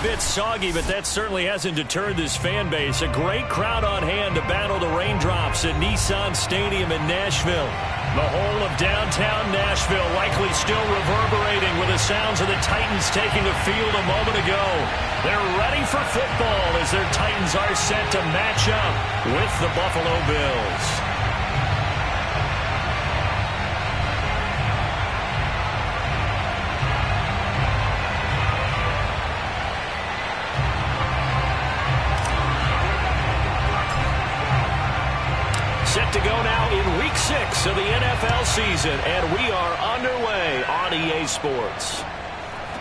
bit soggy, but that certainly hasn't deterred this fan base. A great crowd on hand to battle the raindrops at Nissan Stadium in Nashville. The whole of downtown Nashville likely still reverberating with the sounds of the Titans taking the field a moment ago. They're ready for football as their Titans are set to match up with the Buffalo Bills. Set to go now in Week 6 of the NFL season, and we are underway on EA Sports.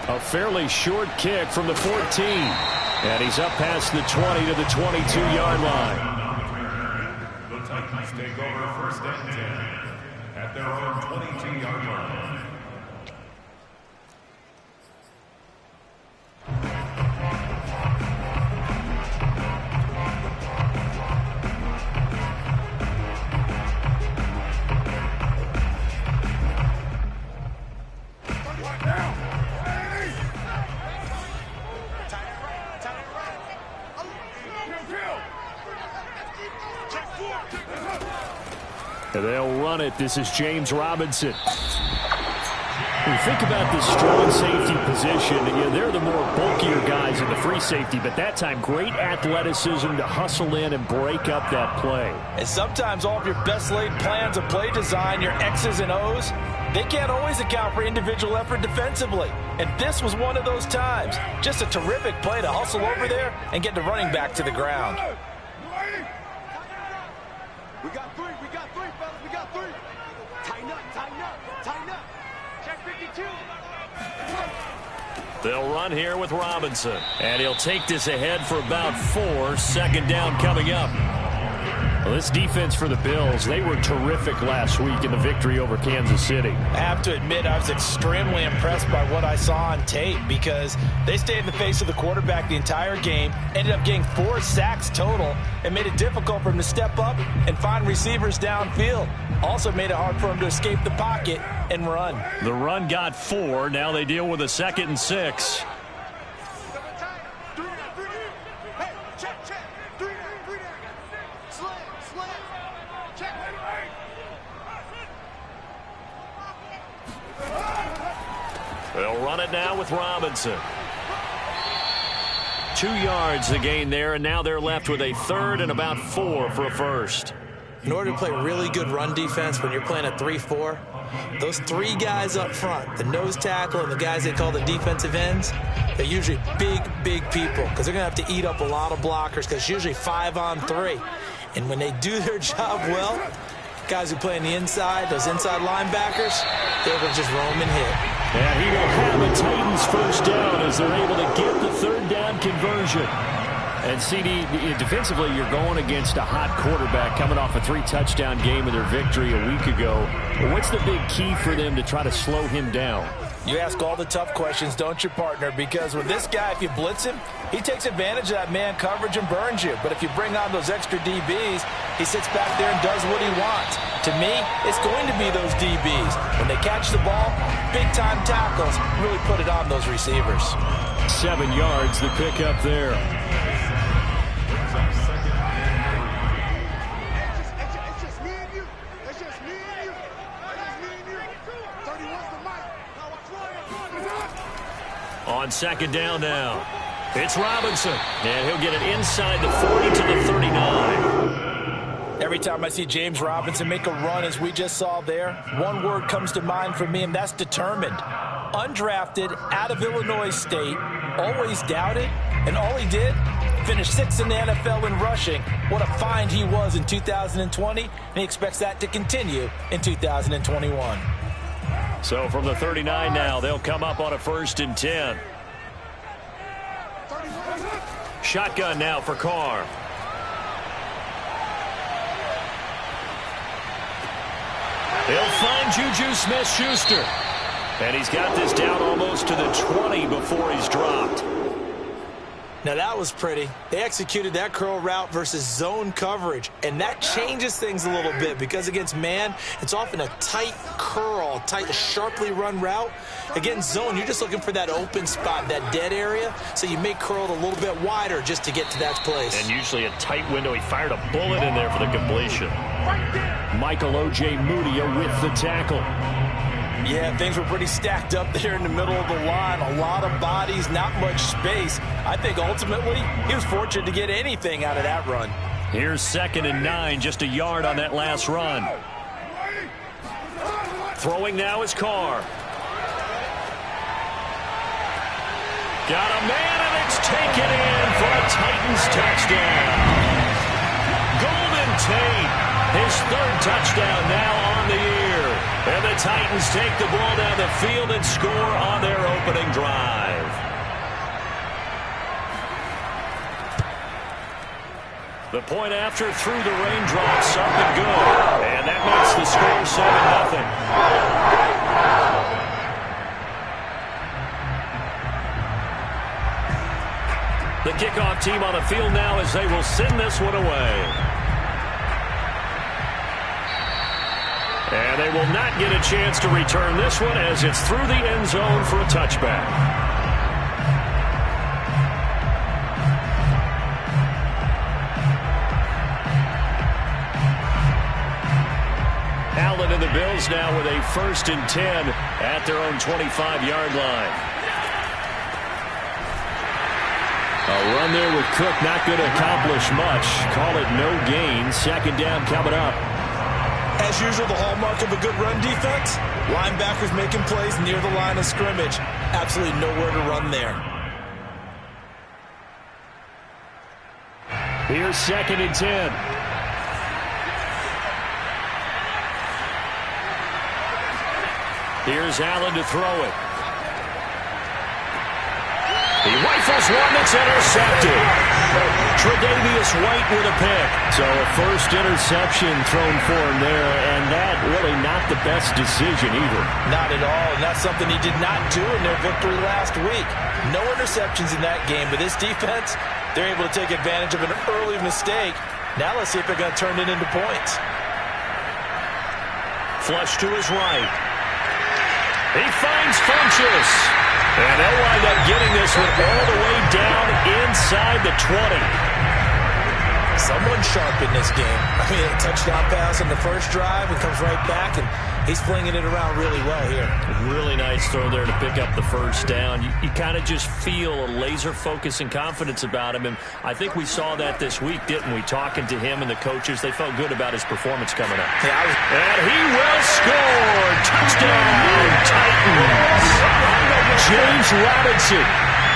A fairly short kick from the 14, and he's up past the 20 to the 22-yard line. The Titans take over first and 10 at their own 22-yard line. They'll run it. This is James Robinson. When you think about this strong safety position, they're the more bulkier guys in the free safety, but that time great athleticism to hustle in and break up that play. And sometimes all of your best laid plans of play design, your X's and O's, they can't always account for individual effort defensively. And this was one of those times. Just a terrific play to hustle over there and get the running back to the ground. We got three, fellas, we got three. Tighten up. Check 52. They'll run here with Robinson, and he'll take this ahead for about 4. Second down coming up. Well, this defense for the Bills, they were terrific last week in the victory over Kansas City. I have to admit, I was extremely impressed by what I saw on tape because they stayed in the face of the quarterback the entire game, ended up getting 4 sacks total, and made it difficult for him to step up and find receivers downfield. Also made it hard for him to escape the pocket and run. The run got 4. Now they deal with a 2nd and 6. They'll run it now with Robinson. 2 yards the gain there, and now they're left with a 3rd and about 4 for a first. In order to play really good run defense when you're playing a 3-4, those 3 guys up front, the nose tackle and the guys they call the defensive ends, they're usually big people because they're going to have to eat up a lot of blockers because it's usually 5 on 3. And when they do their job well, guys who play on the inside, those inside linebackers, they're going to just roam and hit. And he will have a Titans first down as they're able to get the 3rd down conversion. And CD, defensively, you're going against a hot quarterback coming off a 3-touchdown game of their victory a week ago. What's the big key for them to try to slow him down? You ask all the tough questions, don't you, partner? Because with this guy, if you blitz him, he takes advantage of that man coverage and burns you. But if you bring on those extra DBs, he sits back there and does what he wants. To me, it's going to be those DBs. When they catch the ball, big-time tackles really put it on those receivers. 7 yards, the pickup there. On 2nd down now, it's Robinson, and he'll get it inside the 40 to the 39. Every time I see James Robinson make a run, as we just saw there, one word comes to mind for me, and that's determined. Undrafted, out of Illinois State, always doubted, and all he did, finished 6th in the NFL in rushing. What a find he was in 2020, and he expects that to continue in 2021. So from the 39 now, they'll come up on a 1st and 10. Shotgun now for Carr. They'll find Juju Smith-Schuster. And he's got this down almost to the 20 before he's dropped. Now that was pretty. They executed that curl route versus zone coverage, and that changes things a little bit because against man, it's often a tight curl, tight, sharply run route. Against zone, you're just looking for that open spot, that dead area, so you make curl a little bit wider just to get to that place. And usually a tight window. He fired a bullet in there for the completion. Michael O.J. Mudia with the tackle. Yeah, things were pretty stacked up there in the middle of the line. A lot of bodies, not much space. I think ultimately he was fortunate to get anything out of that run. Here's 2nd and 9, just a yard on that last run. Throwing now is Carr. Got a man, and it's taken in for a Titans touchdown. Golden Tate, his 3rd touchdown now on the year. And the Titans take the ball down the field and score on their opening drive. The point after through the raindrops up and good. And that makes the score 7-0. The kickoff team on the field now as they will send this one away. And they will not get a chance to return this one as it's through the end zone for a touchback. Allen and the Bills now with a 1st and 10 at their own 25-yard line. A run there with Cook not going to accomplish much. Call it no gain. 2nd down coming up. As usual, the hallmark of a good run defense, linebackers making plays near the line of scrimmage. Absolutely nowhere to run there. Here's 2nd and 10. Here's Allen to throw it. He rifles one that's intercepted. Tre'Davious White with a pick. So a 1st interception thrown for him there, and that really not the best decision either. Not at all, and that's something he did not do in their victory last week. No interceptions in that game, but this defense, they're able to take advantage of an early mistake. Now let's see if they're going to turn it into points. Flush to his right. He finds Funchess. And they'll wind up getting this one all the way down inside the 20. Someone sharp in this game. I mean, a touchdown pass on the first drive and comes right back, and he's flinging it around really well here. Really nice throw there to pick up the 1st down. You kind of just feel a laser focus and confidence about him, and I think we saw that this week, didn't we? Talking to him and the coaches, they felt good about his performance coming up. And he will score! Touchdown, Titans! James Robinson,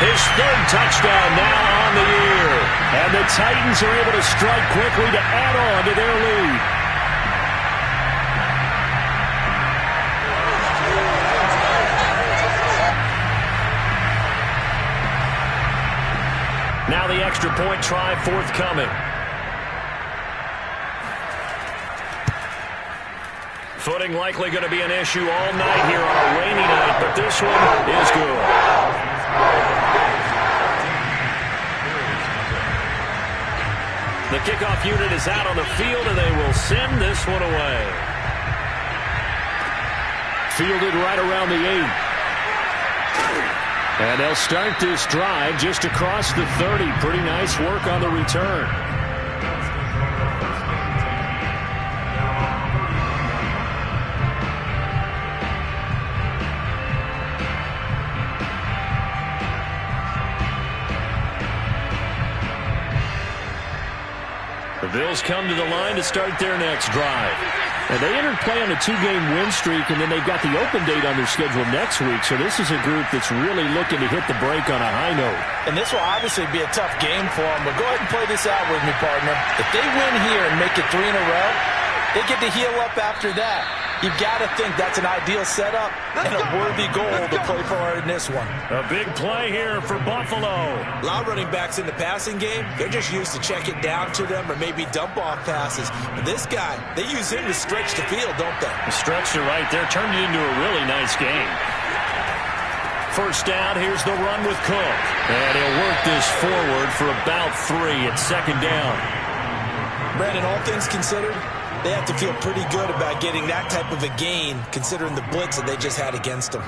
his 3rd touchdown now on the year. And the Titans are able to strike quickly to add on to their lead. Now the extra point try forthcoming. Footing likely going to be an issue all night here on a rainy night, but this one is good. The kickoff unit is out on the field, and they will send this one away. Fielded right around the 8. And they'll start this drive just across the 30. Pretty nice work on the return. The Bills come to the line to start their next drive. And they entered play on a 2-game win streak, and then they've got the open date on their schedule next week. So this is a group that's really looking to hit the break on a high note. And this will obviously be a tough game for them, but go ahead and play this out with me, partner. If they win here and make it 3 in a row, they get to heal up after that. You've got to think that's an ideal setup and a worthy goal to play for in this one. A big play here for Buffalo. A lot of running backs in the passing game, they're just used to check it down to them or maybe dump off passes. But this guy, they use him to stretch the field, don't they? Stretched it right there, turned it into a really nice game. First down, here's the run with Cook. And he'll work this forward for about 3 at second down. Brandon, all things considered, they have to feel pretty good about getting that type of a gain, considering the blitz that they just had against them.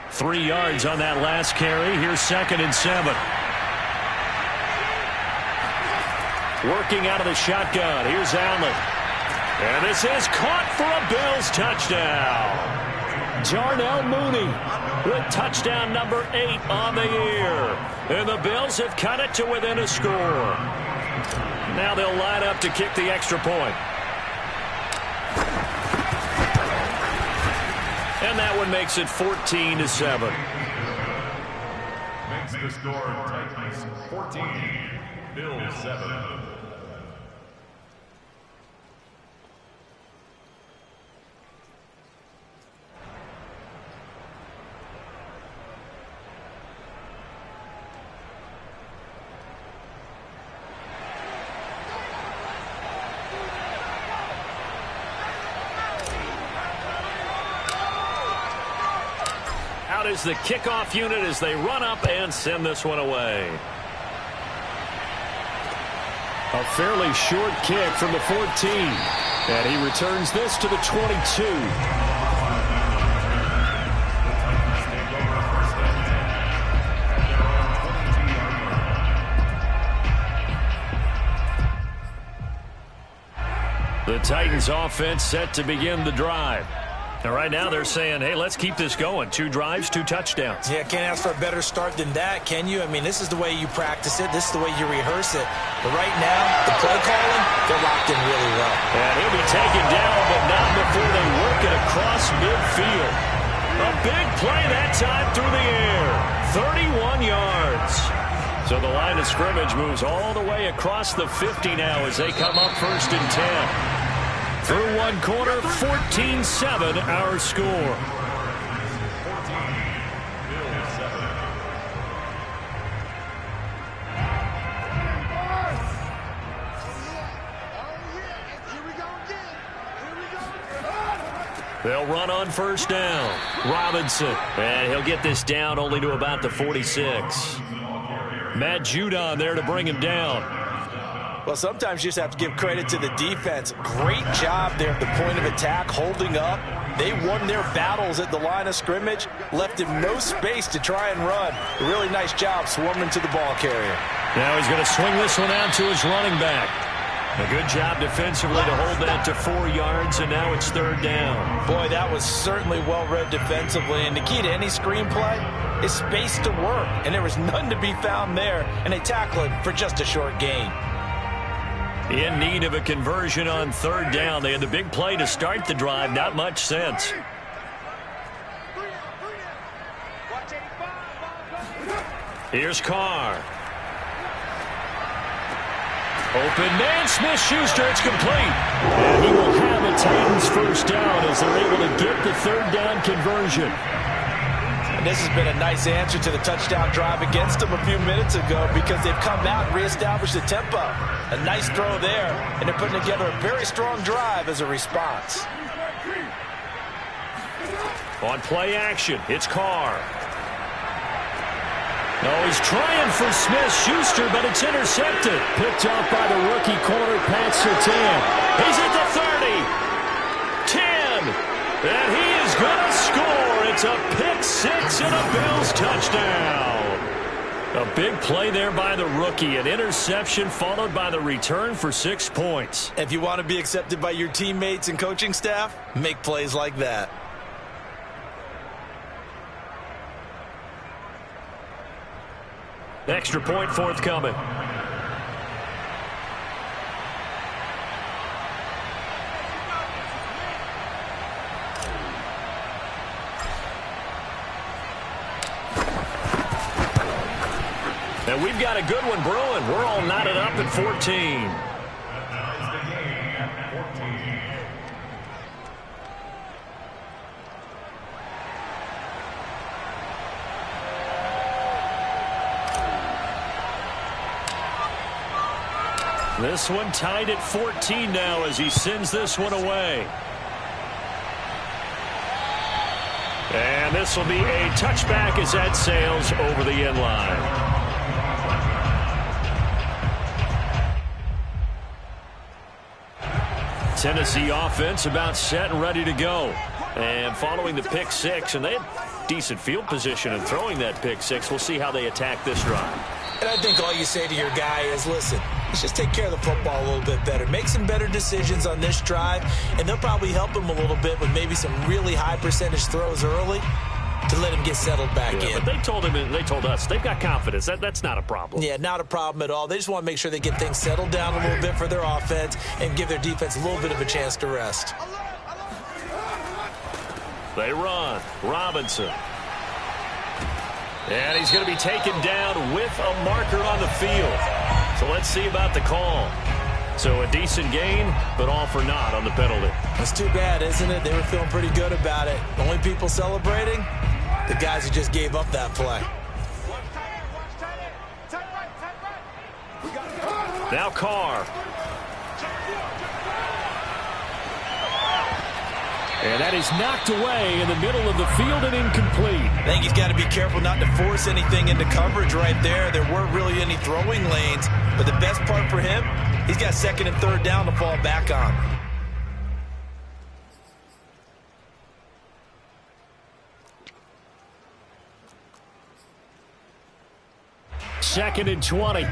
3 yards on that last carry. Here's 2nd and 7. Working out of the shotgun. Here's Allen. And this is caught for a Bills touchdown. Darnell Mooney with touchdown number 8 on the year. And the Bills have cut it to within a score. Now they'll line up to kick the extra point. And that one makes it 14-7. Makes the score Titans 14, Bills 7. Is the kickoff unit as they run up and send this one away. A fairly short kick from the 14. And he returns this to the 22. The Titans offense set to begin the drive. And right now they're saying, hey, let's keep this going. 2 drives, 2 touchdowns. Yeah, can't ask for a better start than that, can you? I mean, this is the way you practice it. This is the way you rehearse it. But right now, the play calling, they're locked in really well. And he'll be taken down, but not before they work it across midfield. A big play that time through the air. 31 yards. So the line of scrimmage moves all the way across the 50 now as they come up 1st and 10. Through one quarter, 14-7 our score. 14, Bills 7. They'll run on 1st down. Robinson. And he'll get this down only to about the 46. Matt Judon there to bring him down. Well, sometimes you just have to give credit to the defense. Great job there at the point of attack, holding up. They won their battles at the line of scrimmage, left him no space to try and run. A really nice job swarming to the ball carrier. Now he's going to swing this one out to his running back. A good job defensively to hold that to 4 yards, and now it's 3rd down. Boy, that was certainly well-read defensively, and the key to any screenplay is space to work, and there was none to be found there, and they tackle it for just a short gain. In need of a conversion on 3rd down. They had the big play to start the drive. Not much sense. Here's Carr. Open man, Smith-Schuster. It's complete. And he will have a Titans 1st down as they're able to get the 3rd down conversion. And this has been a nice answer to the touchdown drive against them a few minutes ago because they've come out and reestablished the tempo. A nice throw there, and they're putting together a very strong drive as a response. On play action, it's Carr. Oh, he's trying for Smith-Schuster, but it's intercepted. Picked off by the rookie corner, Pat Surtain. He's at the 30. 10. And he is going to score. It's a pick 6 and a Bills touchdown. A big play there by the rookie. An interception followed by the return for 6 points. If you want to be accepted by your teammates and coaching staff, make plays like that. Extra point forthcoming. And we've got a good one brewing. We're all knotted up at 14. This one tied at 14 now as he sends this one away. And this will be a touchback as that sails over the end line. Tennessee offense about set and ready to go. And following the pick six, and they had decent field position in throwing that pick six. We'll see how they attack this drive. And I think all you say to your guy is, listen, let's just take care of the football a little bit better. Make some better decisions on this drive, and they'll probably help him a little bit with maybe some really high percentage throws early to let him get settled back in. But they told him, and they told us, they've got confidence. That's not a problem. Yeah, not a problem at all. They just want to make sure they get things settled down a little bit for their offense and give their defense a little bit of a chance to rest. They run. Robinson. And he's going to be taken down with a marker on the field. So let's see about the call. So a decent gain, but all for naught on the penalty. It's too bad, isn't it? They were feeling pretty good about it. Only people celebrating, the guys who just gave up that play. Now Carr. And that is knocked away in the middle of the field and incomplete. I think he's got to be careful not to force anything into coverage right there. There weren't really any throwing lanes. But the best part for him, he's got second and third down to fall back on. Second and 20.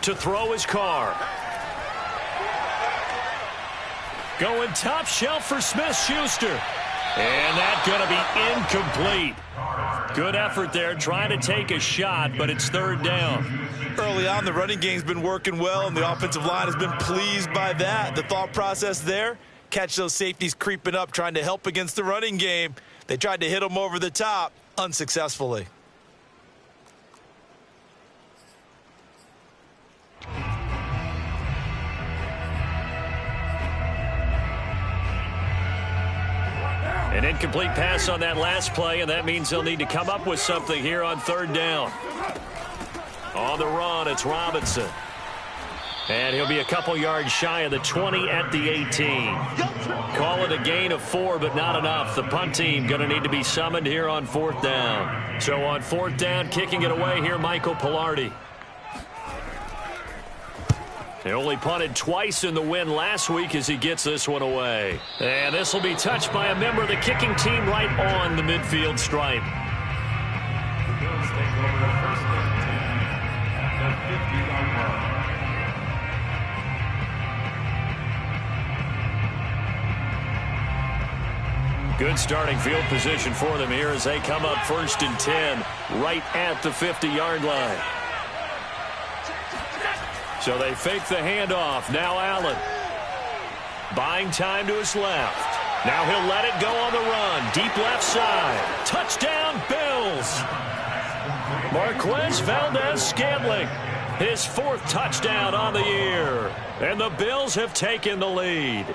To throw his Carr. Going top shelf for Smith-Schuster. And that's going to be incomplete. Good effort there, trying to take a shot, but it's third down. Early on, the running game's been working well, and the offensive line has been pleased by that. The thought process there, catch those safeties creeping up, trying to help against the running game. They tried to hit them over the top, unsuccessfully. An incomplete pass on that last play, and that means they'll need to come up with something here on third down. On the run, it's Robinson. And he'll be a couple yards shy of the 20 at the 18. Call it a gain of 4, but not enough. The punt team going to need to be summoned here on fourth down. So on fourth down, kicking it away here, Michael Pilardi. They only punted twice in the win last week as he gets this one away. And this will be touched by a member of the kicking team right on the midfield stripe. The Bills take over the first and 10 at the 50-yard line. Good starting field position for them here as they come up first and 10 right at the 50-yard line. So they fake the handoff. Now Allen. Buying time to his left. Now he'll let it go on the run. Deep left side. Touchdown, Bills. Marquez Valdez-Scantling. His fourth touchdown on the year. And the Bills have taken the lead.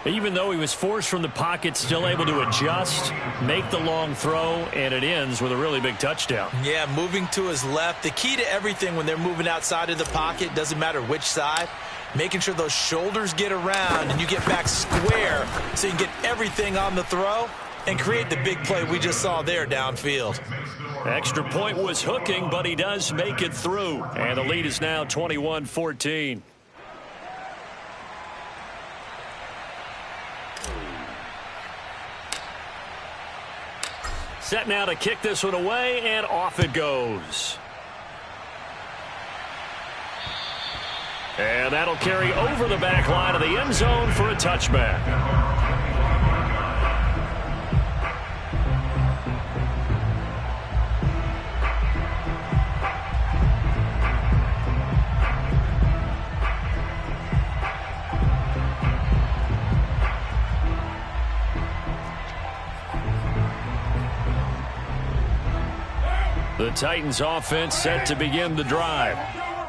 Even though he was forced from the pocket, still able to adjust, make the long throw, and it ends with a really big touchdown. Yeah, moving to his left. The key to everything when they're moving outside of the pocket, doesn't matter which side, making sure those shoulders get around and you get back square so you can get everything on the throw and create the big play we just saw there downfield. Extra point was hooking, but he does make it through. And the lead is now 21-14. Set now to kick this one away, and off it goes. And that'll carry over the back line of the end zone for a touchback. The Titans offense set to begin the drive.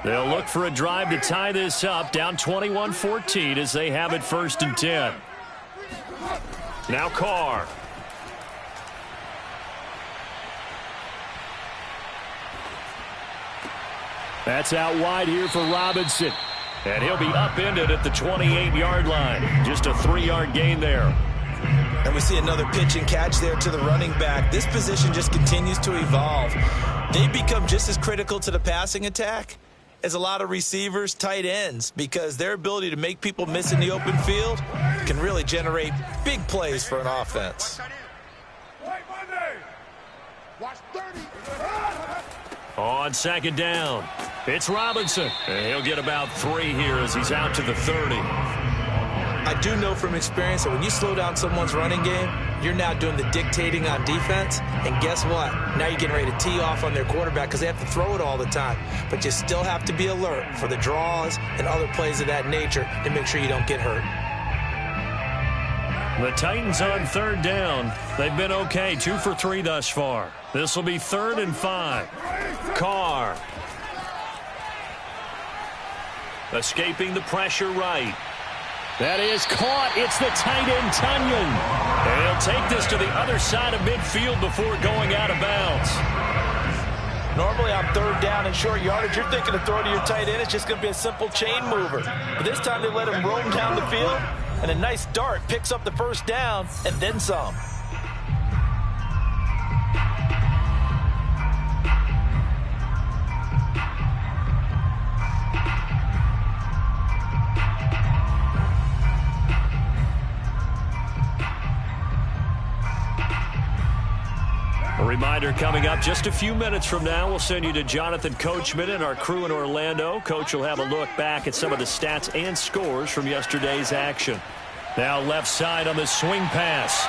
They'll look for a drive to tie this up, down 21-14 as they have it first and 10. Now Carr. That's out wide here for Robinson. And he'll be upended at the 28-yard line. Just a 3-yard gain there. And we see another pitch and catch there to the running back. This position just continues to evolve. They become just as critical to the passing attack as a lot of receivers, tight ends, because their ability to make people miss in the open field can really generate big plays for an offense. On second down, it's Robinson. And he'll get about 3 here as he's out to the 30. I do know from experience that when you slow down someone's running game, you're now doing the dictating on defense. And guess what? Now you're getting ready to tee off on their quarterback because they have to throw it all the time. But you still have to be alert for the draws and other plays of that nature to make sure you don't get hurt. The Titans on third down. They've been okay, 2 for 3 thus far. This will be 3rd and 5. Carr. Escaping the pressure right. That is caught. It's the tight end, Tunyon. And he'll take this to the other side of midfield before going out of bounds. Normally on third down and short yardage, you're thinking to throw to your tight end. It's just going to be a simple chain mover. But this time they let him roam down the field, and a nice dart picks up the first down and then some. A reminder coming up just a few minutes from now, we'll send you to Jonathan Coachman and our crew in Orlando. Coach will have a look back at some of the stats and scores from yesterday's action. Now left side on the swing pass.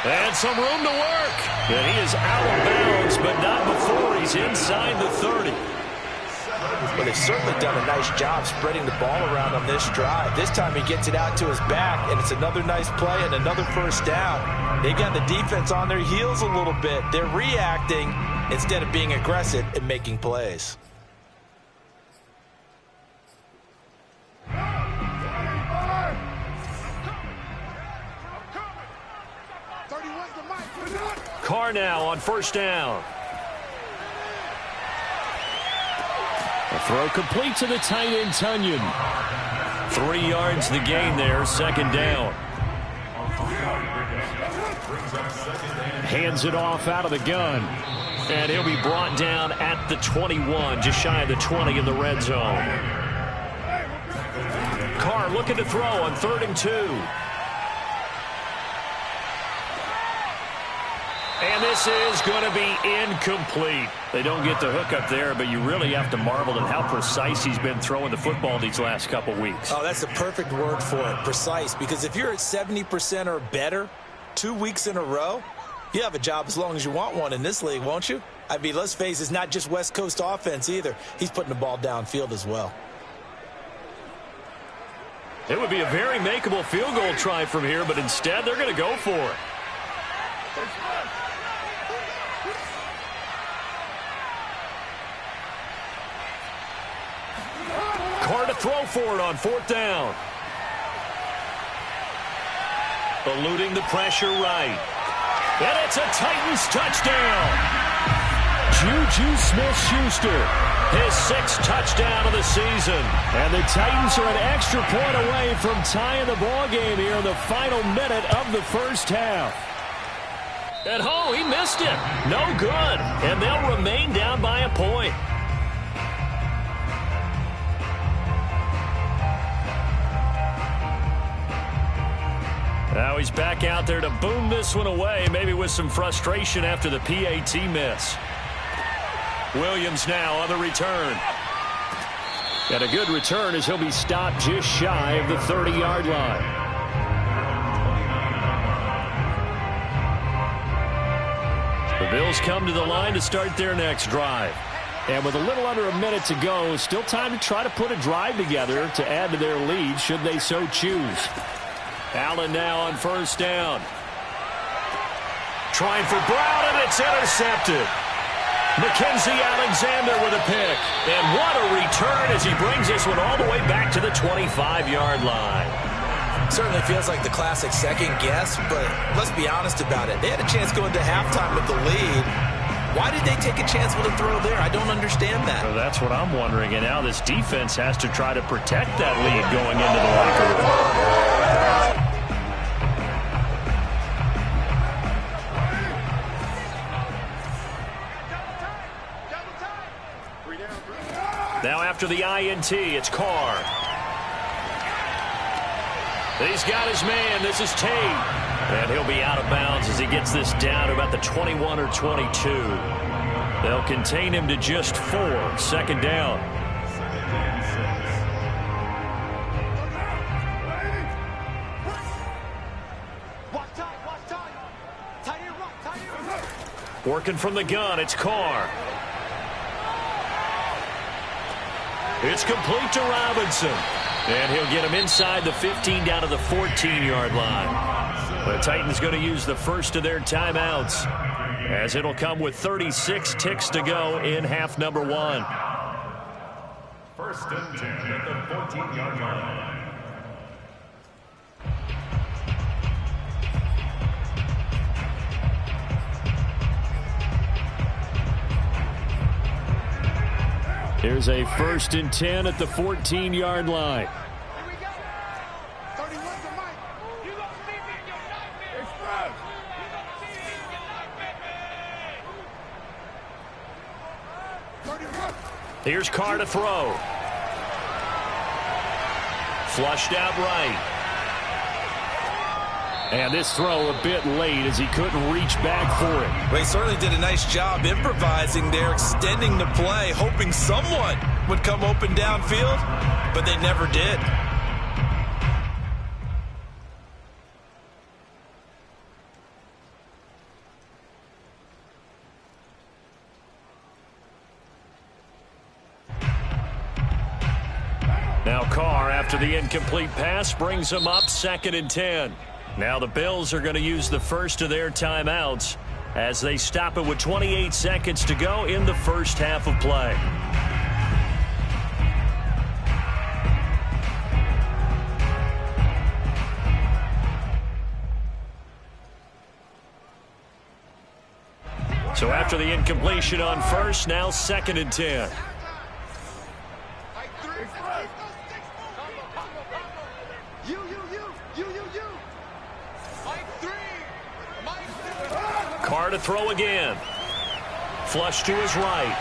And some room to work. And he is out of bounds, but not before he's inside the 30. But they've certainly done a nice job spreading the ball around on this drive. This time he gets it out to his back, and it's another nice play and another first down. They've got the defense on their heels a little bit. They're reacting instead of being aggressive and making plays. Carr now on first down. A throw complete to the tight end, Tunyon. 3 yards the gain there, second down. Hands it off out of the gun. And he'll be brought down at the 21, just shy of the 20 in the red zone. Carr looking to throw on 3rd and 2. And this is going to be incomplete. They don't get the hook up there, but you really have to marvel at how precise he's been throwing the football these last couple weeks. Oh, that's the perfect word for it, precise. Because if you're at 70% or better 2 weeks in a row, you have a job as long as you want one in this league, won't you? I mean, let's face it, it's not just West Coast offense either. He's putting the ball downfield as well. It would be a very makeable field goal try from here, but instead they're going to go for it. Carr to throw for it on 4th down. Eluding the pressure right. And it's a Titans touchdown. Juju Smith-Schuster, his 6th touchdown of the season. And the Titans are an extra point away from tying the ball game here in the final minute of the first half. And he missed it. No good. And they'll remain down by a point. Now he's back out there to boom this one away, maybe with some frustration after the PAT miss. Williams now on the return. And a good return as he'll be stopped just shy of the 30-yard line. The Bills come to the line to start their next drive. And with a little under a minute to go, still time to try to put a drive together to add to their lead should they so choose. Allen now on first down. Trying for Brown, and it's intercepted. Mackenzie Alexander with a pick. And what a return as he brings this one all the way back to the 25-yard line. Certainly feels like the classic second guess, but let's be honest about it. They had a chance going to halftime with the lead. Why did they take a chance with a throw there? I don't understand that. Well, that's what I'm wondering. And now this defense has to try to protect that lead going into the locker room. Now after the INT, it's Carr. He's got his man. This is Tate. And he'll be out of bounds as he gets this down to about the 21 or 22. They'll contain him to just 4. Second down. Working from the gun, it's Carr. It's complete to Robinson. And he'll get him inside the 15 down to the 14-yard line. The Titans going to use the first of their timeouts, as it'll come with 36 ticks to go in half number 1. First and 10 at the 14-yard line. Here's a first and 10 at the 14-yard line. Here's Carr to throw. Flushed out right. And this throw a bit late as he couldn't reach back for it. They certainly did a nice job improvising there, extending the play, hoping someone would come open downfield, but they never did. Now Carr, after the incomplete pass, brings him up 2nd and 10. Now the Bills are going to use the first of their timeouts as they stop it with 28 seconds to go in the first half of play. So after the incompletion on first, now 2nd and 10. Carr to throw again. Flush to his right.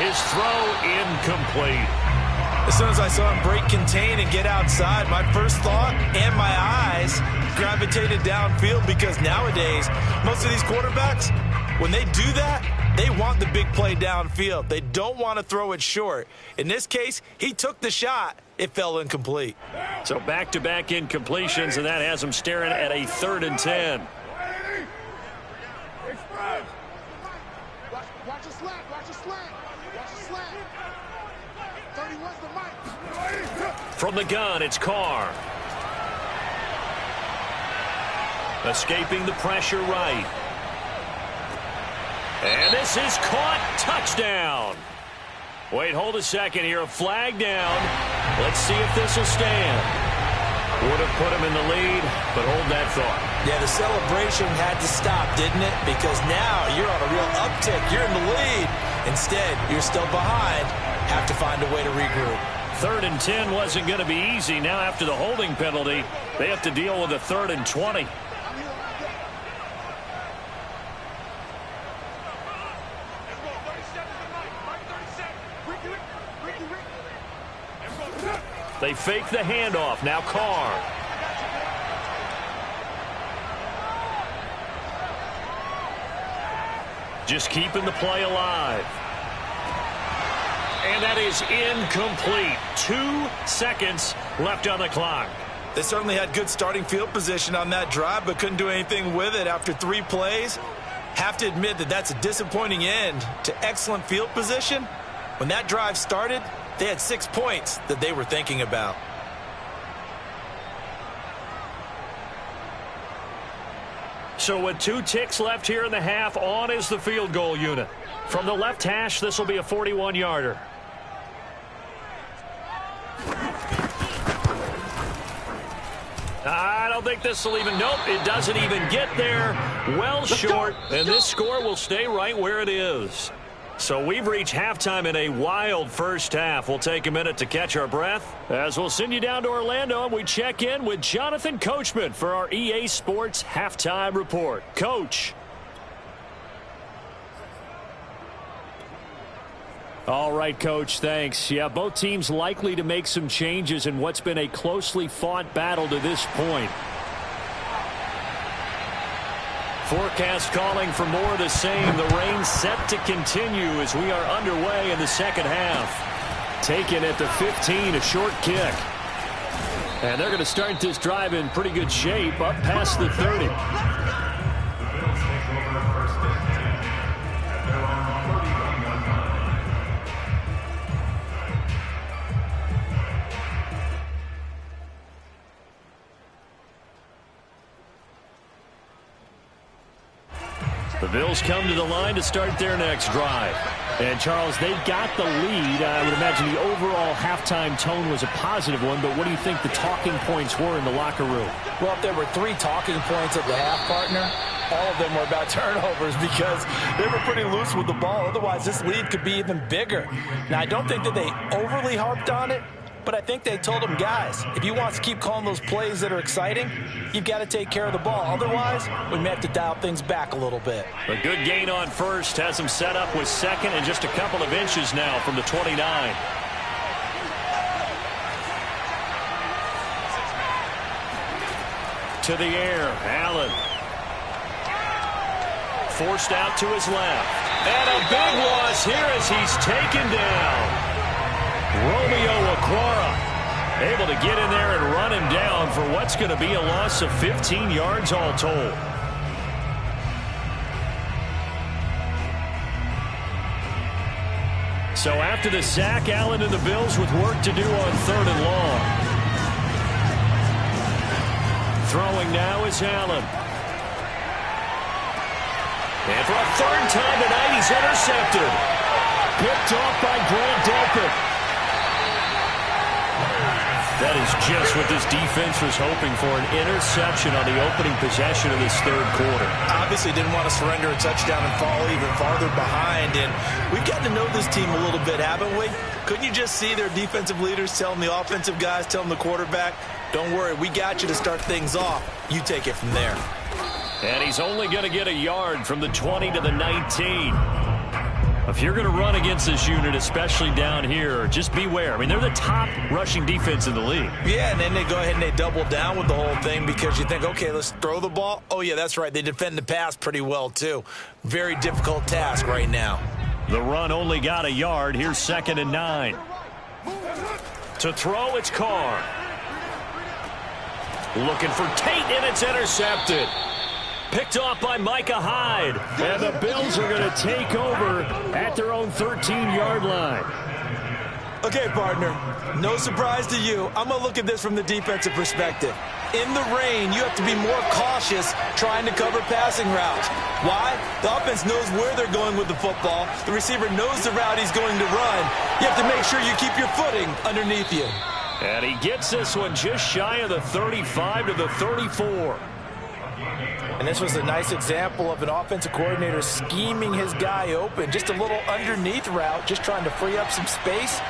His throw incomplete. As soon as I saw him break contain and get outside, my first thought and my eyes gravitated downfield, because nowadays, most of these quarterbacks, when they do that, they want the big play downfield. They don't want to throw it short. In this case, he took the shot. It fell incomplete. So back-to-back incompletions, and that has him staring at a 3rd and 10. Watch a slant, watch a slant, watch a slant. 31's the mic. From the gun, it's Carr. Escaping the pressure right. And this is caught. Touchdown. Wait, hold a second here. A flag down. Let's see if this will stand. Would have put him in the lead, but hold that thought. Yeah, the celebration had to stop, didn't it? Because now you're on a real uptick. You're in the lead. Instead, you're still behind. Have to find a way to regroup. 3rd and 10 wasn't going to be easy. Now after the holding penalty, they have to deal with a 3rd and 20. They fake the handoff. Now Carr. Just keeping the play alive. And that is incomplete. 2 seconds left on the clock. They certainly had good starting field position on that drive, but couldn't do anything with it after 3 plays. Have to admit that that's a disappointing end to excellent field position. When that drive started, they had 6 points that they were thinking about. So with 2 ticks left here in the half, on is the field goal unit. From the left hash, this will be a 41-yarder. I don't think this will even, nope, it doesn't even get there. Well short, and this score will stay right where it is. So we've reached halftime in a wild first half. We'll take a minute to catch our breath as we'll send you down to Orlando and we check in with Jonathan Coachman for our EA Sports Halftime Report. Coach. All right, Coach, thanks. Yeah, both teams likely to make some changes in what's been a closely fought battle to this point. Forecast calling for more of the same. The rain set to continue as we are underway in the second half. Taken at the 15, a short kick. And they're going to start this drive in pretty good shape up past the 30. The Bills come to the line to start their next drive. And, Charles, they got the lead. I would imagine the overall halftime tone was a positive one, but what do you think the talking points were in the locker room? Well, if there were 3 talking points at the half, partner, all of them were about turnovers because they were pretty loose with the ball. Otherwise, this lead could be even bigger. Now, I don't think that they overly harped on it, but I think they told them, guys, if you want to keep calling those plays that are exciting, you've got to take care of the ball. Otherwise, we may have to dial things back a little bit. A good gain on first has them set up with second and just a couple of inches now from the 29. To the air, Allen. Forced out to his left. And a big loss here as he's taken down. Romeo Okwara able to get in there and run him down for what's going to be a loss of 15 yards all told. So after the sack, Allen and the Bills with work to do on 3rd and long. Throwing now is Allen. And for a 3rd time tonight, he's intercepted. Picked off by Grant Delpit. That is just what this defense was hoping for, an interception on the opening possession of this 3rd quarter. Obviously didn't want to surrender a touchdown and fall even farther behind, and we've gotten to know this team a little bit, haven't we? Couldn't you just see their defensive leaders telling the offensive guys, telling the quarterback, don't worry, we got you to start things off. You take it from there. And he's only going to get a yard from the 20 to the 19. If you're going to run against this unit, especially down here, just beware. I mean, they're the top rushing defense in the league. Yeah, and then they go ahead and they double down with the whole thing because you think, okay, let's throw the ball. Oh, yeah, that's right. They defend the pass pretty well, too. Very difficult task right now. The run only got a yard. Here's 2nd and 9. To throw, it's Carr. Looking for Tate, and it's intercepted. Picked off by Micah Hyde. And the Bills are going to take over at their own 13-yard line. Okay, partner, no surprise to you. I'm going to look at this from the defensive perspective. In the rain, you have to be more cautious trying to cover passing routes. Why? The offense knows where they're going with the football. The receiver knows the route he's going to run. You have to make sure you keep your footing underneath you. And he gets this one just shy of the 35 to the 34. And this was a nice example of an offensive coordinator scheming his guy open. Just a little underneath route, just trying to free up some space,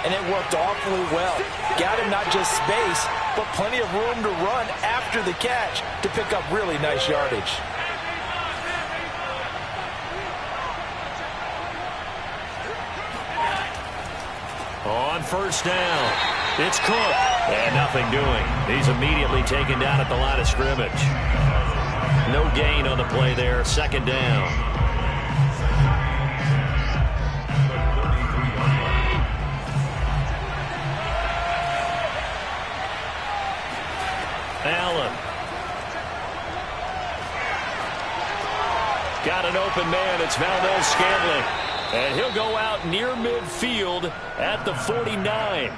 and it worked awfully well. Got him not just space, but plenty of room to run after the catch to pick up really nice yardage. On 1st down, it's Cook. And nothing doing. He's immediately taken down at the line of scrimmage. No gain on the play there. 2nd down. Allen. Got an open man. It's Valdez Scantling. And he'll go out near midfield at the 49.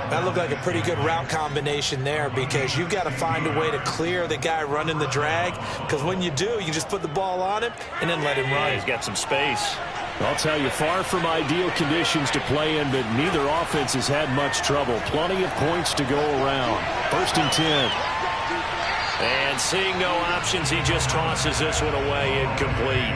That looked like a pretty good route combination there because you've got to find a way to clear the guy running the drag because when you do, you just put the ball on him and then let him run. Yeah, he's got some space. I'll tell you, far from ideal conditions to play in, but neither offense has had much trouble. Plenty of points to go around. 1st and 10. And seeing no options, he just tosses this one away, incomplete.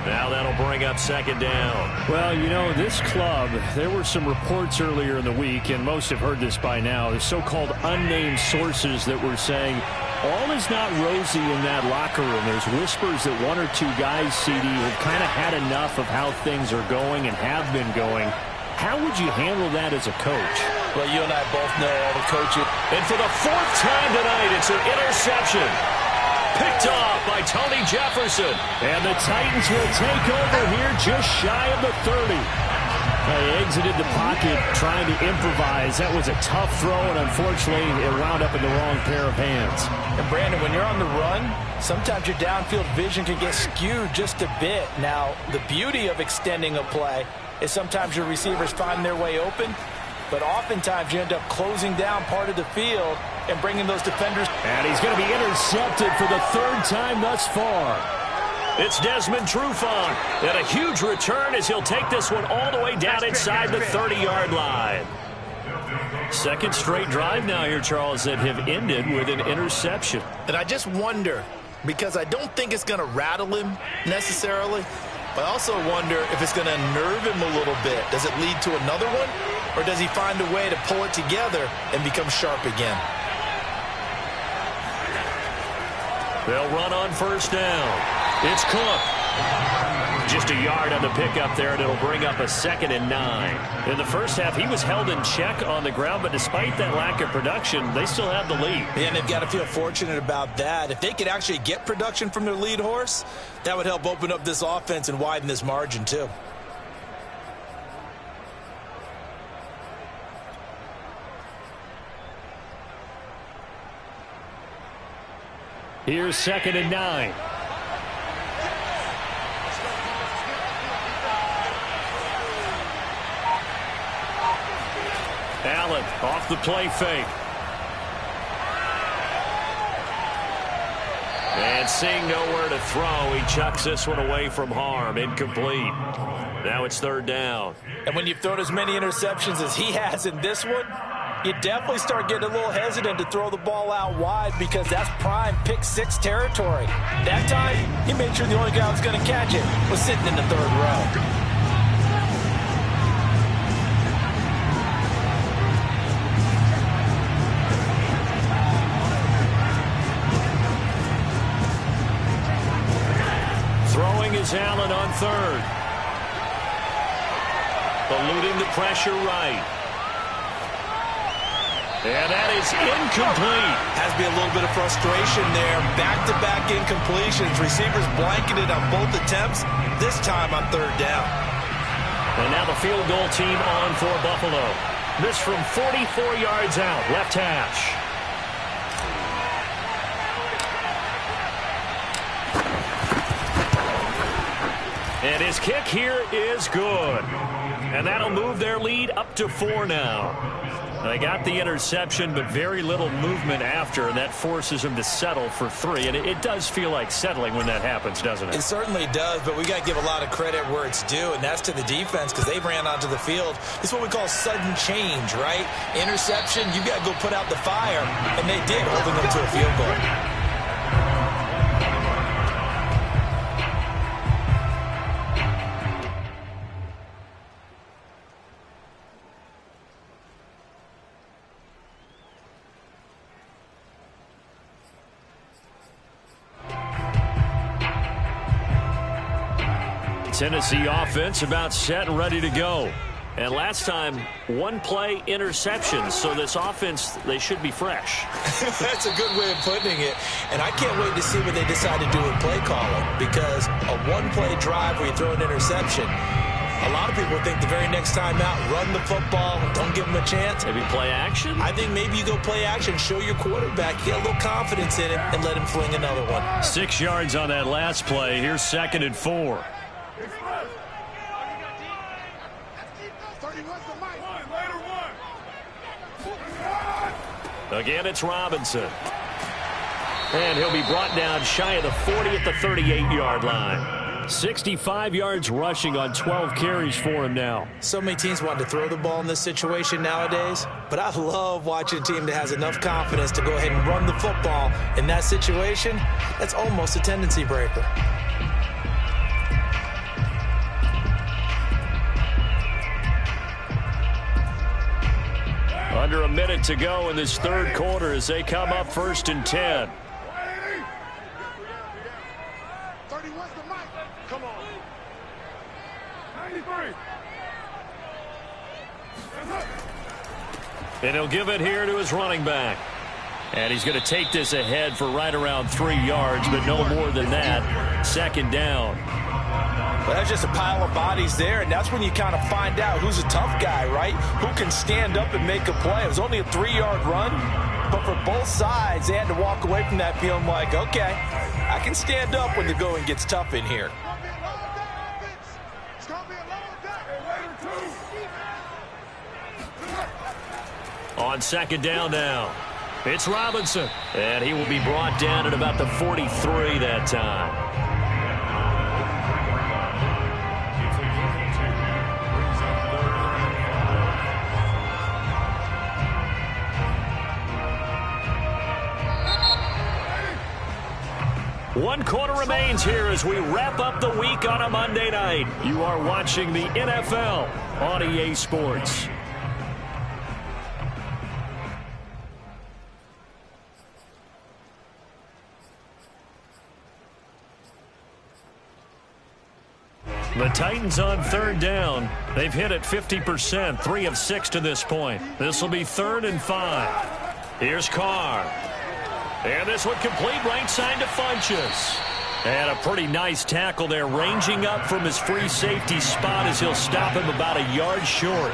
Now that'll bring up 2nd down. Well, you know, this club, there were some reports earlier in the week, and most have heard this by now, the so-called unnamed sources that were saying all is not rosy in that locker room. There's whispers that 1 or 2 guys, CD, have kind of had enough of how things are going and have been going. How would you handle that as a coach? Well, you and I both know all the coaches. And for the 4th time tonight, it's an interception. Picked off by Tony Jefferson. And the Titans will take over here just shy of the 30. They exited the pocket trying to improvise. That was a tough throw, and unfortunately, it wound up in the wrong pair of hands. And Brandon, when you're on the run, sometimes your downfield vision can get skewed just a bit. Now, the beauty of extending a play is sometimes your receivers find their way open, but oftentimes you end up closing down part of the field and bringing those defenders. And he's going to be intercepted for the 3rd time thus far. It's Desmond Trufant, and a huge return as he'll take this one all the way down inside the 30-yard line. 2nd straight drive now here, Charles, that have ended with an interception. And I just wonder, because I don't think it's going to rattle him necessarily, but I also wonder if it's going to unnerve him a little bit. Does it lead to another one, or does he find a way to pull it together and become sharp again? They'll run on 1st down. It's Cook. Just a yard on the pickup there, and it'll bring up a 2nd and 9. In the first half, he was held in check on the ground, but despite that lack of production, they still have the lead. And they've got to feel fortunate about that. If they could actually get production from their lead horse, that would help open up this offense and widen this margin too. Here's 2nd and 9. Allen off the play fake. And seeing nowhere to throw, he chucks this one away from harm. Incomplete. Now it's 3rd down. And when you've thrown as many interceptions as he has in this one, you definitely start getting a little hesitant to throw the ball out wide because that's prime pick 6 territory. That time, he made sure the only guy who was going to catch it was sitting in the 3rd row. Throwing is Allen on 3rd. Eluding the pressure right. And that is incomplete. Has to be a little bit of frustration there. Back-to-back incompletions. Receivers blanketed on both attempts, this time on 3rd down. And now the field goal team on for Buffalo. This from 44 yards out, left hash. And his kick here is good. And that'll move their lead up to 4 now. They got the interception, but very little movement after, and that forces them to settle for 3. And it does feel like settling when that happens, doesn't it? It certainly does, but we got to give a lot of credit where it's due, and that's to the defense because they ran onto the field. It's what we call sudden change, right? Interception, you got to go put out the fire, and they did, holding them to a field goal. Tennessee offense about set and ready to go. And last time, 1-play interceptions. So this offense, they should be fresh. That's a good way of putting it. And I can't wait to see what they decide to do with play calling. Because a 1-play drive where you throw an interception, a lot of people think the very next time out, run the football, don't give them a chance. Maybe play action? I think maybe you go play action, show your quarterback, get a little confidence in it, and let him fling another one. 6 yards on that last play. Here's 2nd and 4. Again, it's Robinson. And he'll be brought down shy of the 40 at the 38-yard line. 65 yards rushing on 12 carries for him now. So many teams want to throw the ball in this situation nowadays, but I love watching a team that has enough confidence to go ahead and run the football in that situation. That's almost a tendency breaker. Under a minute to go in this third quarter as they come up 1st and 10. 31's the mic. Come on. 93. And he'll give it here to his running back. And he's going to take this ahead for right around 3 yards, but no more than that. 2nd down. Well, that's just a pile of bodies there, and that's when you kind of find out who's a tough guy, right? Who can stand up and make a play. It was only a 3-yard run, but for both sides, they had to walk away from that feeling like, okay, I can stand up when the going gets tough in here. On 2nd down now, it's Robinson. And he will be brought down at about the 43 that time. One quarter remains here as we wrap up the week on a Monday night. You are watching the NFL on EA Sports. The Titans on 3rd down. They've hit it 50%, 3 of 6 to this point. This will be 3rd and 5. Here's Carr. And this one complete right side to Funchess. And a pretty nice tackle there, ranging up from his free safety spot as he'll stop him about a yard short.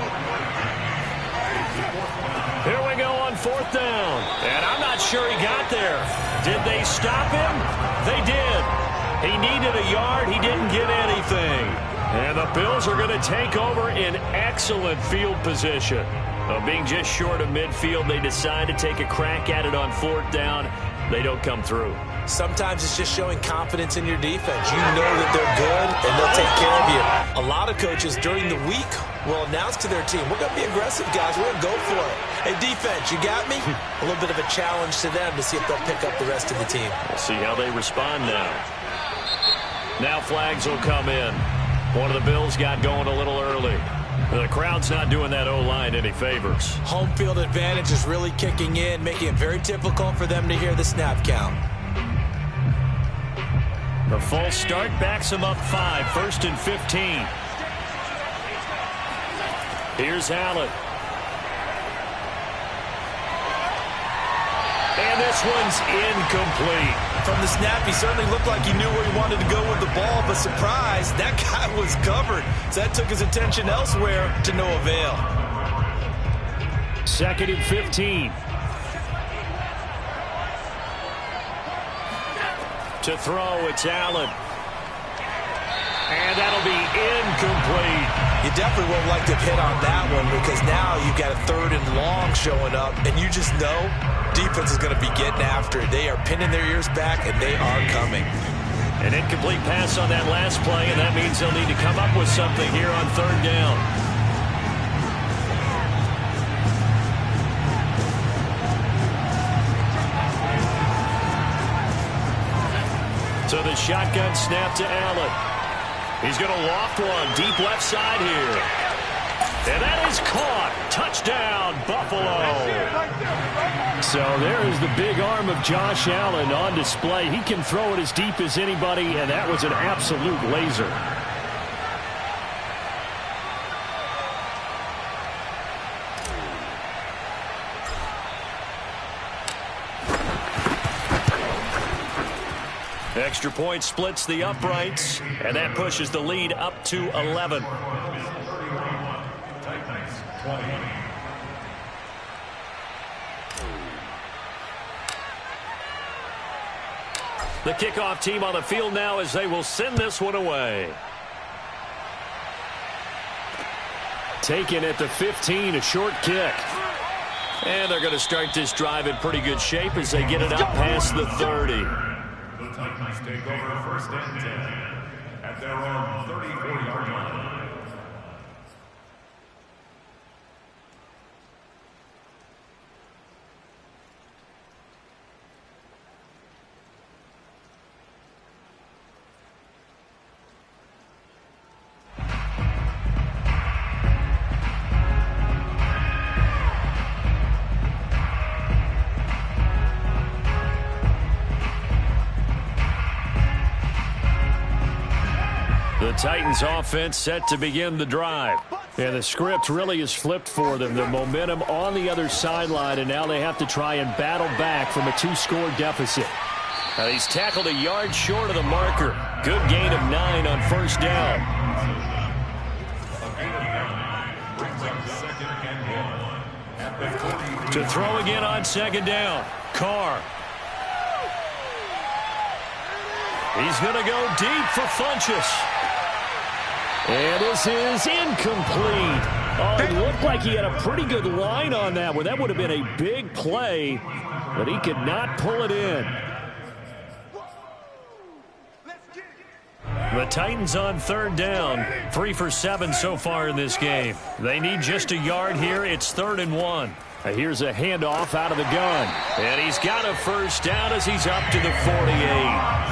Here we go on 4th down. And I'm not sure he got there. Did they stop him? They did. He needed a yard. He didn't get anything. And the Bills are going to take over in excellent field position. Being just short of midfield, they decide to take a crack at it on 4th down. They don't come through. Sometimes it's just showing confidence in your defense. You know that they're good, and they'll take care of you. A lot of coaches during the week will announce to their team, we're going to be aggressive, guys. We're going to go for it. Hey, defense, you got me? A little bit of a challenge to them to see if they'll pick up the rest of the team. We'll see how they respond now. Now flags will come in. One of the Bills got going a little early. The crowd's not doing that O-line any favors. Home field advantage is really kicking in, making it very difficult for them to hear the snap count. The false start backs him up 5, 1st and 15. Here's Allen. And this one's incomplete. From the snap, he certainly looked like he knew where he wanted to go with the ball, but surprise, that guy was covered. So that took his attention elsewhere to no avail. 2nd and 15. To throw, it's Allen. And that'll be incomplete. You definitely won't like to hit on that one because now you've got a 3rd and long showing up, and you just know defense is going to be getting after it. They are pinning their ears back, and they are coming. An incomplete pass on that last play, and that means they'll need to come up with something here on 3rd down. So the shotgun snap to Allen. He's going to loft one deep left side here. And that is caught. Touchdown, Buffalo. So there is the big arm of Josh Allen on display. He can throw it as deep as anybody, and that was an absolute laser. Extra point splits the uprights, and that pushes the lead up to 11. The kickoff team on the field now as they will send this one away. Taken at the 15, a short kick. And they're going to start this drive in pretty good shape as they get it up past the 30. The Titans take over 1st and 10 at at their own 34-yard line. The Titans offense set to begin the drive. And the script really is flipped for them. The momentum on the other sideline, and now they have to try and battle back from a 2-score deficit. Now he's tackled a yard short of the marker. Good gain of 9 on first down. To throw again on second down. Carr. He's going to go deep for Funchess. And this is incomplete. Oh, it looked like he had a pretty good line on that one. That would have been a big play, but he could not pull it in. The Titans on third down. 3 for 7 so far in this game. They need just a yard here. It's 3rd and 1. Here's a handoff out of the gun. And he's got a first down as he's up to the 48.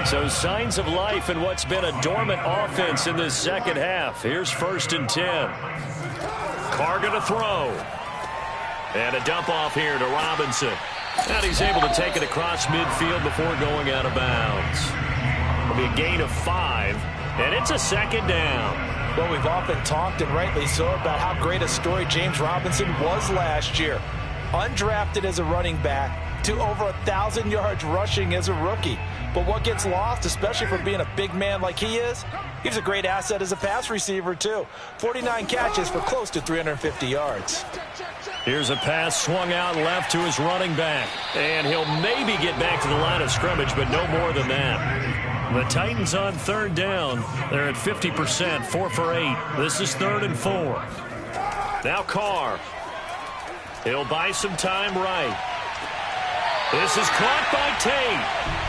So signs of life in what's been a dormant offense in this second half. Here's 1st and 10. Carr going to throw. And a dump off here to Robinson. And he's able to take it across midfield before going out of bounds. It'll be a gain of 5. And it's a 2nd down. Well, we've often talked, and rightly so, about how great a story James Robinson was last year. Undrafted as a running back to over 1,000 yards rushing as a rookie. But what gets lost, especially for being a big man like he is, he's a great asset as a pass receiver, too. 49 catches for close to 350 yards. Here's a pass swung out left to his running back. And he'll maybe get back to the line of scrimmage, but no more than that. The Titans on third down. They're at 50%, 4 for 8. This is 3rd and 4. Now Carr. He'll buy some time right. This is caught by Tate.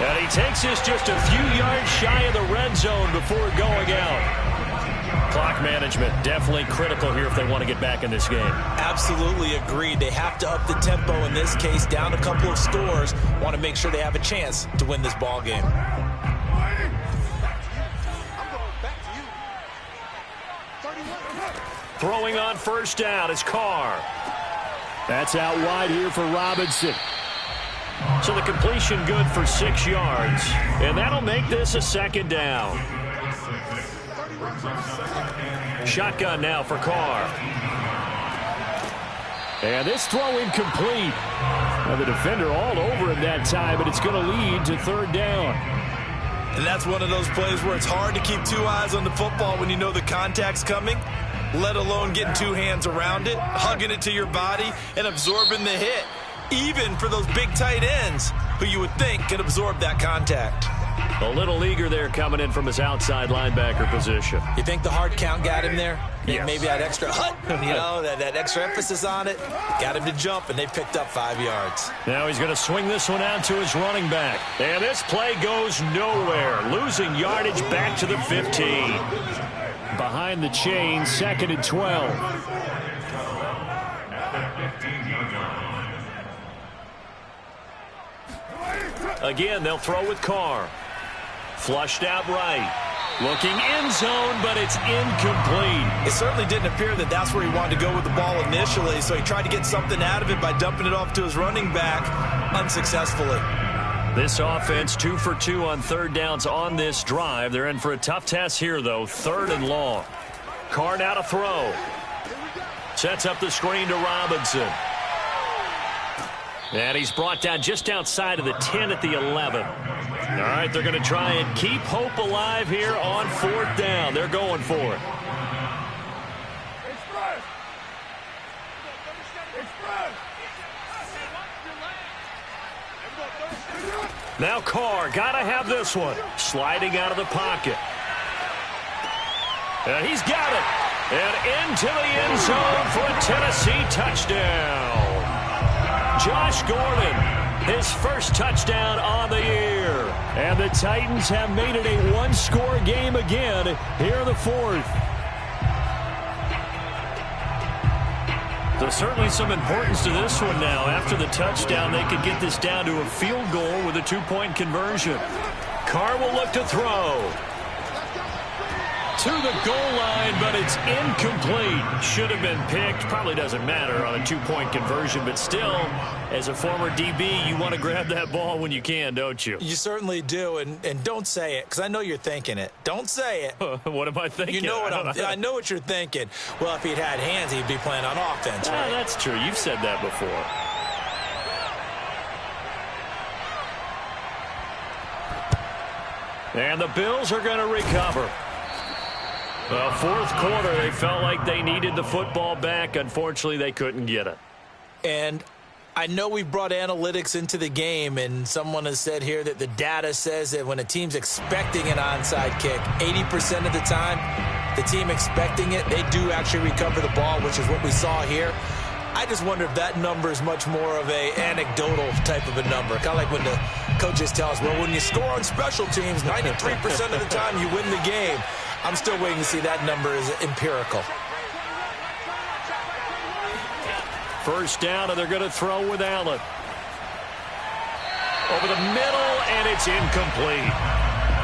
And he takes this just a few yards shy of the red zone before going out. Clock management definitely critical here if they want to get back in this game. Absolutely agreed. They have to up the tempo in this case, down a couple of scores. Want to make sure they have a chance to win this ball game. Throwing on first down is Carr. That's out wide here for Robinson. So the completion good for 6 yards. And that'll make this a 2nd down. Shotgun now for Carr. And this throw incomplete. Now the defender all over him that time, but it's going to lead to 3rd down. And that's one of those plays where it's hard to keep 2 eyes on the football when you know the contact's coming, let alone getting 2 hands around it, hugging it to your body, and absorbing the hit. Even for those big tight ends who you would think can absorb that contact. A little eager there coming in from his outside linebacker position. You think the hard count got him there? Yes. Maybe that extra that extra emphasis on it got him to jump, and they picked up 5 yards. Now he's going to swing this one out to his running back. And this play goes nowhere. Losing yardage back to the 15. Behind the chain, 2nd and 12. Again, they'll throw with Carr. Flushed out right. Looking end zone, but it's incomplete. It certainly didn't appear that that's where he wanted to go with the ball initially, so he tried to get something out of it by dumping it off to his running back unsuccessfully. This offense 2 for 2 on 3rd downs on this drive. They're in for a tough test here, though. 3rd and long. Carr now to throw. Sets up the screen to Robinson. And he's brought down just outside of the 10 at the 11. All right, they're going to try and keep hope alive here on 4th down. They're going for it. Now Carr, got to have this one. Sliding out of the pocket. And he's got it. And into the end zone for a Tennessee touchdown. Josh Gordon, his first touchdown on the year. And the Titans have made it a one-score game again here in the fourth. So certainly some importance to this one now. After the touchdown, they could get this down to a field goal with a two-point conversion. Carr will look to throw. To the goal line, but it's incomplete. Should have been picked. Probably doesn't matter on a two-point conversion, but still, as a former DB, you want to grab that ball when you can, don't you? You certainly do, and don't say it, because I know you're thinking it. Don't say it. What am I thinking? You know what I know what you're thinking. Well, if he'd had hands, he'd be playing on offense, right? That's true. You've said that before. And the Bills are going to recover. Well, fourth quarter, they felt like they needed the football back. Unfortunately, they couldn't get it. And I know we've brought analytics into the game, and someone has said here that the data says that when a team's expecting an onside kick, 80% of the time, the team expecting it, they do actually recover the ball, which is what we saw here. I just wonder if that number is much more of a anecdotal type of a number. Kind of like when the coaches tell us, well, when you score on special teams, 93% of the time you win the game. I'm still waiting to see that number is empirical. First down, and they're going to throw with Allen. Over the middle, and it's incomplete.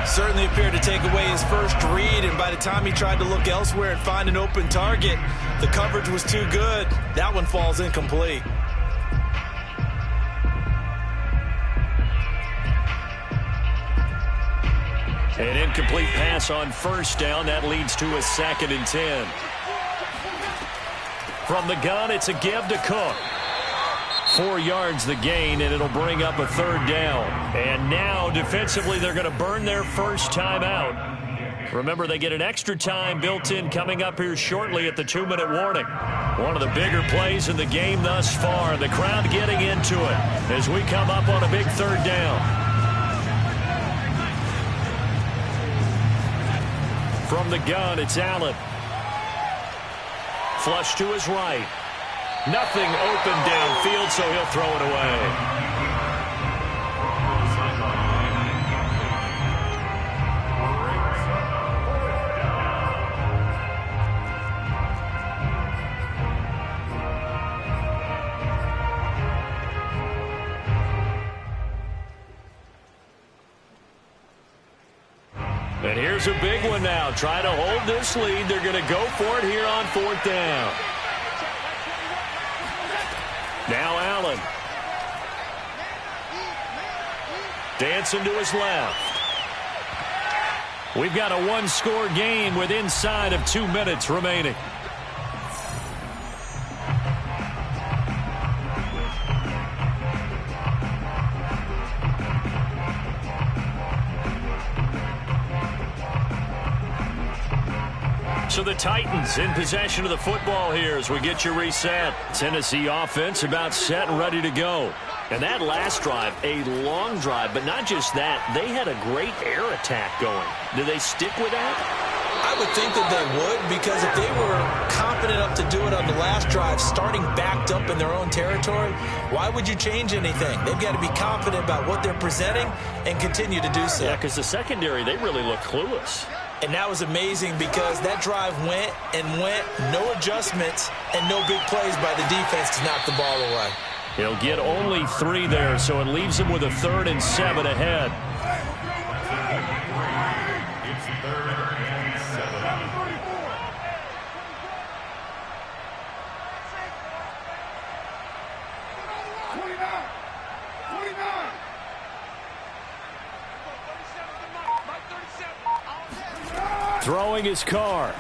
Certainly appeared to take away his first read, and by the time he tried to look elsewhere and find an open target, the coverage was too good. That one falls incomplete. An incomplete pass on first down. That leads to a 2nd and 10. From the gun, it's a give to Cook. 4 yards the gain, and it'll bring up a 3rd down. And now, defensively, they're going to burn their first time out. Remember, they get an extra time built in coming up here shortly at the 2-minute warning. One of the bigger plays in the game thus far. The crowd getting into it as we come up on a big 3rd down. From the gun, it's Allen. Flush to his right. Nothing open downfield, so he'll throw it away. And here's a big one now. Trying to hold this lead. They're going to go for it here on 4th down. Now Allen. Dancing to his left. We've got a one-score game with inside of 2 minutes remaining. So the Titans in possession of the football here as we get you reset. Tennessee offense about set and ready to go. And that last drive, a long drive, but not just that. They had a great air attack going. Do they stick with that? I would think that they would, because if they were confident enough to do it on the last drive, starting backed up in their own territory, why would you change anything? They've got to be confident about what they're presenting and continue to do so. Yeah, because the secondary, they really look clueless. And that was amazing because that drive went and went, no adjustments, and no big plays by the defense to knock the ball away. He'll get only 3 there, so it leaves him with a 3rd and 7 ahead. It's 3rd and 7. Throwing his Carr.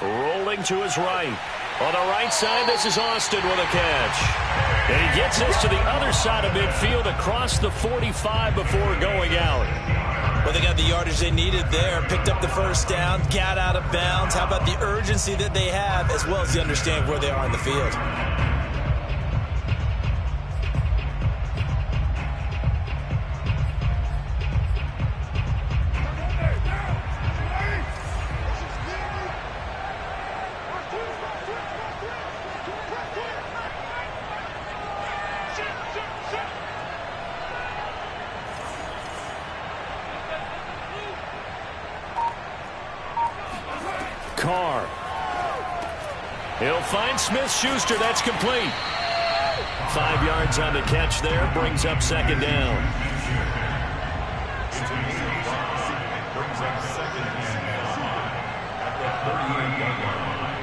Rolling to his right. On the right side, this is Austin with a catch. And he gets this to the other side of midfield across the 45 before going out. Well, they got the yardage they needed there. Picked up the first down, got out of bounds. How about the urgency that they have as well as the understanding where they are in the field? Carr. He'll find Smith-Schuster. That's complete. 5 yards on the catch there. Brings up second down. Brings up second down at the 38-yard line.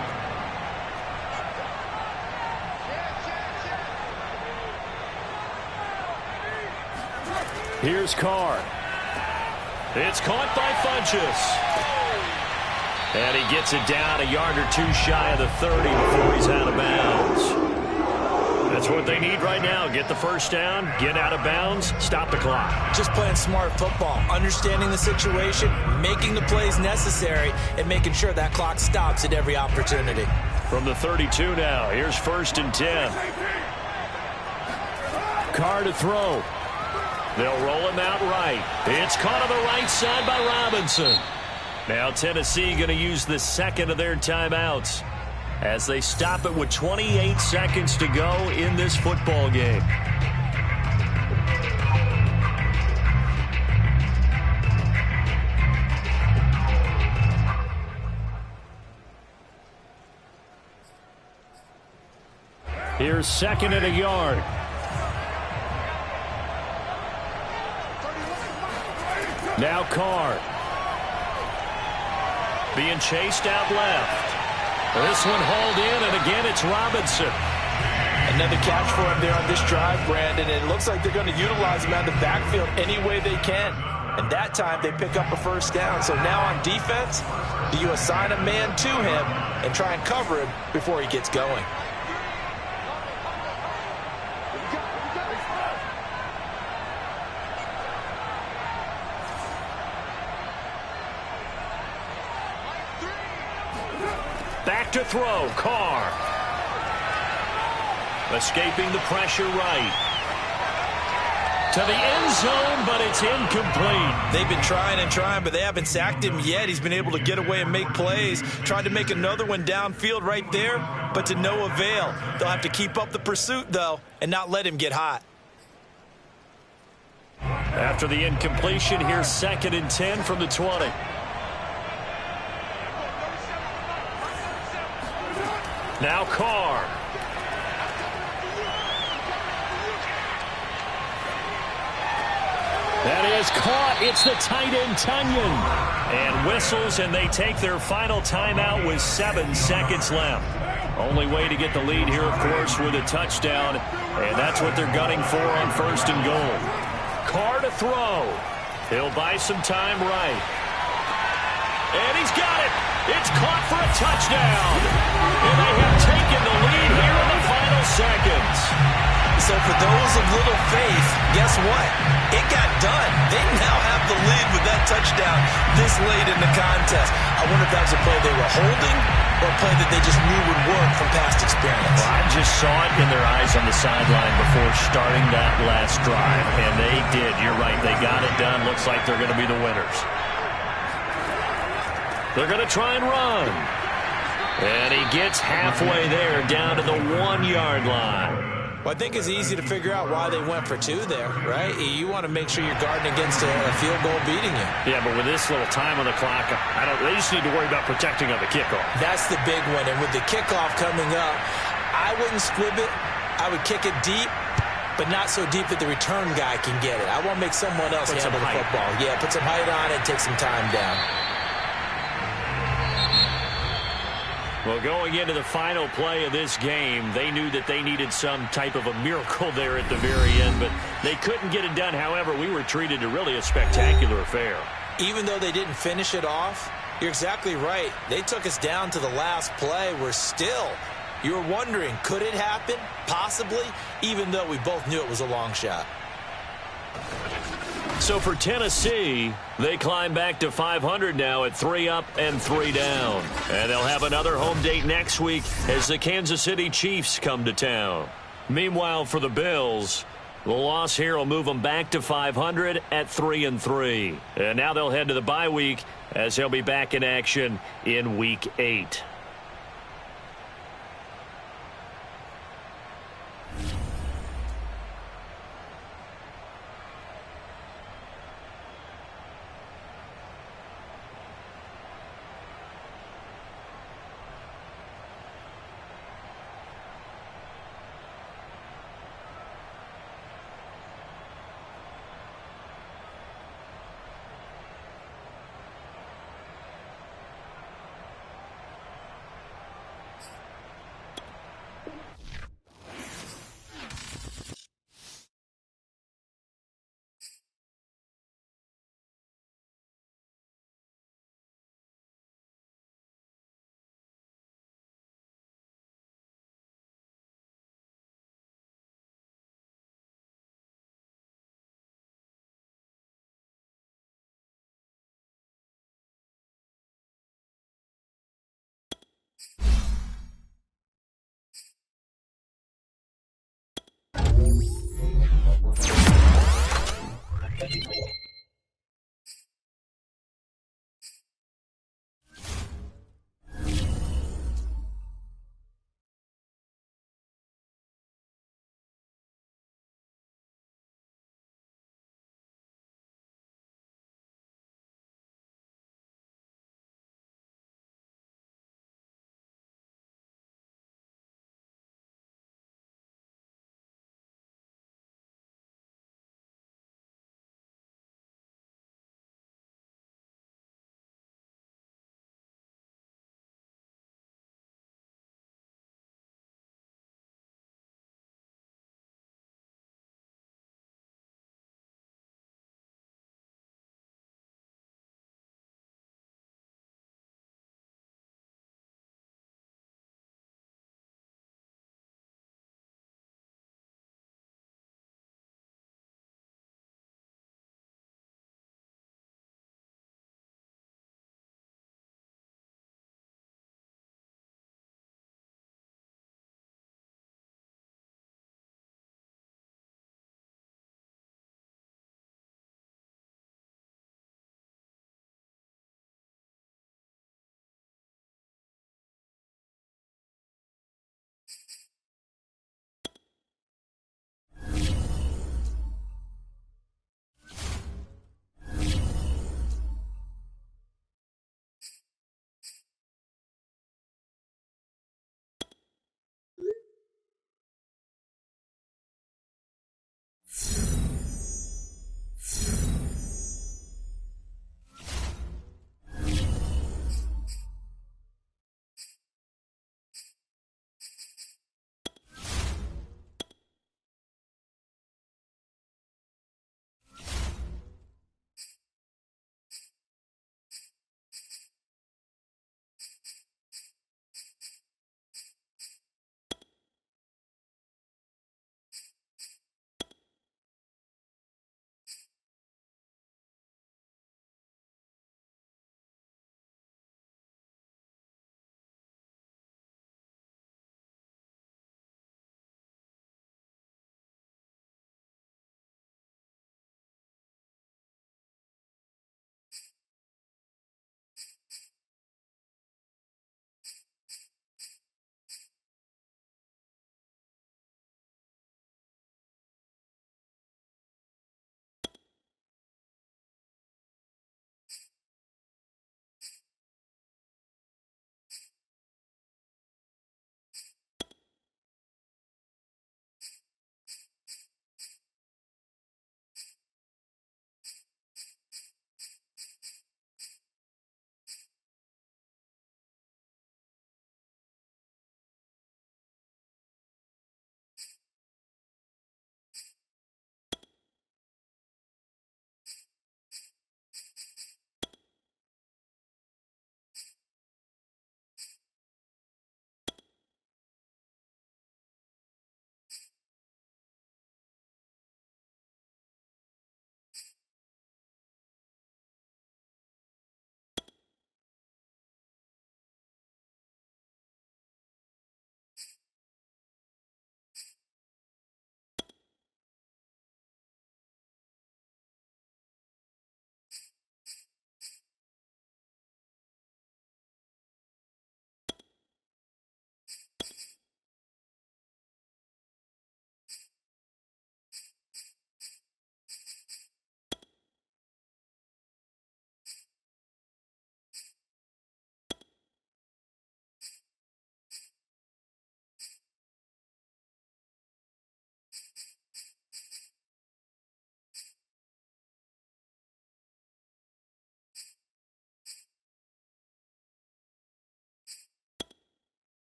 Here's Carr. It's caught by Funchess. And he gets it down a yard or two shy of the 30 before he's out of bounds. That's what they need right now. Get the first down, get out of bounds, stop the clock. Just playing smart football, understanding the situation, making the plays necessary, and making sure that clock stops at every opportunity. From the 32 now, here's 1st and 10. Carr to throw. They'll roll him out right. It's caught on the right side by Robinson. Now Tennessee going to use the second of their timeouts as they stop it with 28 seconds to go in this football game. Here's 2nd and a yard. Now Carr. Being chased out left. This one hauled in, and again it's Robinson. Another catch for him there on this drive, Brandon, and it looks like they're going to utilize him out of the backfield any way they can. And that time they pick up a first down. So now on defense, do you assign a man to him and try and cover him before he gets going? Back to throw, Carr. Escaping the pressure right. To the end zone, but it's incomplete. They've been trying and trying, but they haven't sacked him yet. He's been able to get away and make plays. Tried to make another one downfield right there, but to no avail. They'll have to keep up the pursuit, though, and not let him get hot. After the incompletion, here's 2nd and 10 from the 20. Now Carr. That is caught. It's the tight end, Tunyon. And whistles, and they take their final timeout with 7 seconds left. Only way to get the lead here, of course, with a touchdown. And that's what they're gunning for on 1st and goal. Carr to throw. He'll buy some time right. And he's got it. It's caught for a touchdown. And they have taken the lead here in the final seconds. So for those of little faith, guess what? It got done. They now have the lead with that touchdown this late in the contest. I wonder if that was a play they were holding or a play that they just knew would work from past experience. Well, I just saw it in their eyes on the sideline before starting that last drive, and they did. You're right. They got it done. Looks like they're going to be the winners. They're going to try and run. And he gets halfway there, down to the 1-yard line. Well, I think it's easy to figure out why they went for 2 there, right? You want to make sure you're guarding against a field goal beating you. Yeah, but with this little time on the clock, they just need to worry about protecting on the kickoff. That's the big one. And with the kickoff coming up, I wouldn't squib it. I would kick it deep, but not so deep that the return guy can get it. I want to make someone else handle the football. Yeah, put some height on it, take some time down. Well, going into the final play of this game, they knew that they needed some type of a miracle there at the very end, but they couldn't get it done. However, we were treated to really a spectacular affair. Even though they didn't finish it off, you're exactly right. They took us down to the last play. You were wondering, could it happen? Possibly, even though we both knew it was a long shot. So for Tennessee, they climb back to 500 now at 3 up and 3 down. And they'll have another home date next week as the Kansas City Chiefs come to town. Meanwhile, for the Bills, the loss here will move them back to 500 at 3-3. And now they'll head to the bye week as they'll be back in action in Week 8.